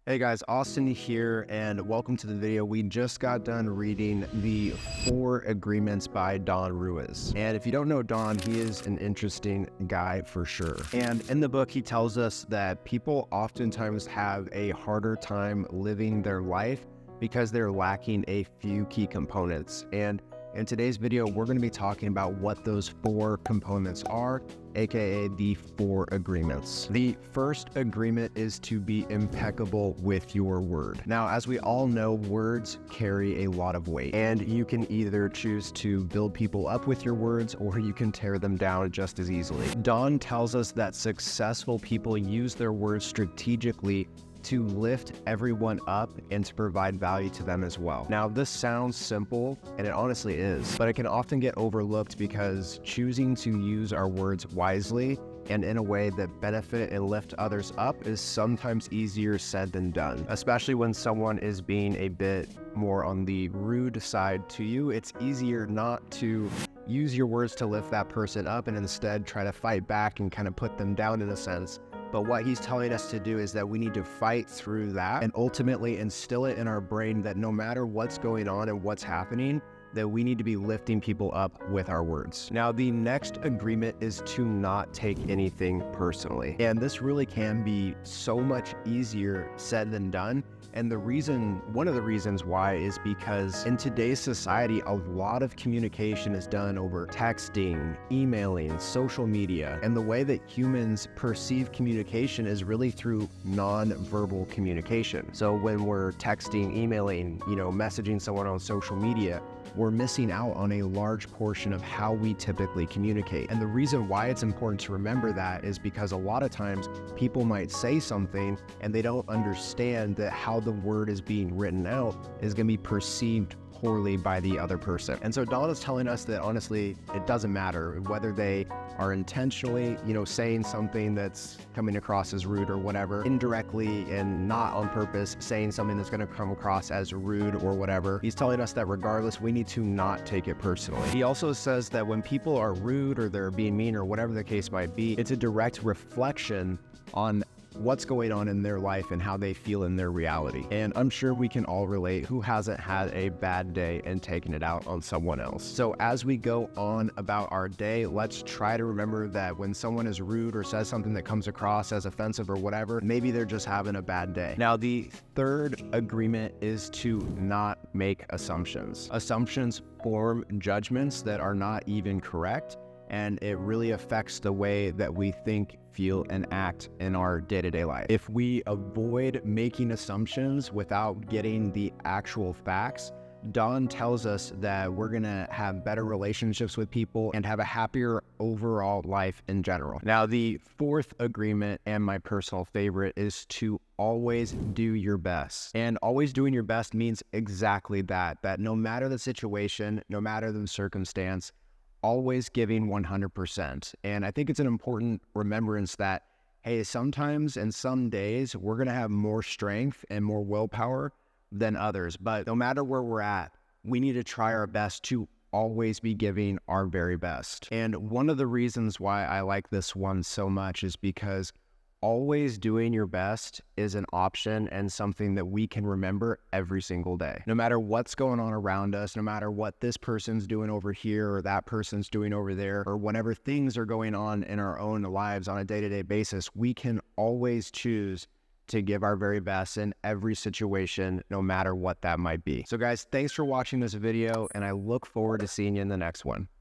Hey guys, Austin here, and welcome to the video. We just got done reading the 4 Agreements by Don Ruiz. And if you don't know Don, he is an interesting guy for sure. And in the book, he tells us that people oftentimes have a harder time living their life because they're lacking a few key components. And in today's video, we're going to be talking about what those 4 components are, aka the 4 agreements. The first agreement is to be impeccable with your word. Now, as we all know, words carry a lot of weight, and you can either choose to build people up with your words or you can tear them down just as easily. Don tells us that successful people use their words strategically to lift everyone up and to provide value to them as well. Now, this sounds simple, and it honestly is, but it can often get overlooked because choosing to use our words wisely and in a way that benefit and lift others up is sometimes easier said than done. Especially when someone is being a bit more on the rude side to you, it's easier not to use your words to lift that person up and instead try to fight back and kind of put them down in a sense. But what he's telling us to do is that we need to fight through that and ultimately instill it in our brain that no matter what's going on and what's happening, that we need to be lifting people up with our words. Now, the next agreement is to not take anything personally. And this really can be so much easier said than done. And one of the reasons why is because in today's society, a lot of communication is done over texting, emailing, social media. And the way that humans perceive communication is really through non-verbal communication. So when we're texting, emailing, messaging someone on social media, we're missing out on a large portion of how we typically communicate. And the reason why it's important to remember that is because a lot of times people might say something and they don't understand that how the word is being written out is going to be perceived poorly by the other person. And so Don is telling us that honestly, it doesn't matter whether they are intentionally, saying something that's coming across as rude or whatever, indirectly and not on purpose, saying something that's going to come across as rude or whatever. He's telling us that regardless, we need to not take it personally. He also says that when people are rude or they're being mean or whatever the case might be, it's a direct reflection on what's going on in their life and how they feel in their reality. And I'm sure we can all relate. Who hasn't had a bad day and taken it out on someone else? So as we go on about our day, let's try to remember that when someone is rude or says something that comes across as offensive or whatever, maybe they're just having a bad day. Now, the third agreement is to not make assumptions. Assumptions form judgments that are not even correct, and it really affects the way that we think, feel, and act in our day-to-day life. If we avoid making assumptions without getting the actual facts, Don tells us that we're gonna have better relationships with people and have a happier overall life in general. Now, the fourth agreement, and my personal favorite, is to always do your best. And always doing your best means exactly that no matter the situation, no matter the circumstance, always giving 100%. And I think it's an important remembrance that, hey, sometimes and some days we're going to have more strength and more willpower than others. But no matter where we're at, we need to try our best to always be giving our very best. And one of the reasons why I like this one so much is because always doing your best is an option and something that we can remember every single day. No matter what's going on around us, no matter what this person's doing over here or that person's doing over there, or whatever things are going on in our own lives on a day-to-day basis, we can always choose to give our very best in every situation, no matter what that might be. So guys, thanks for watching this video, and I look forward to seeing you in the next one.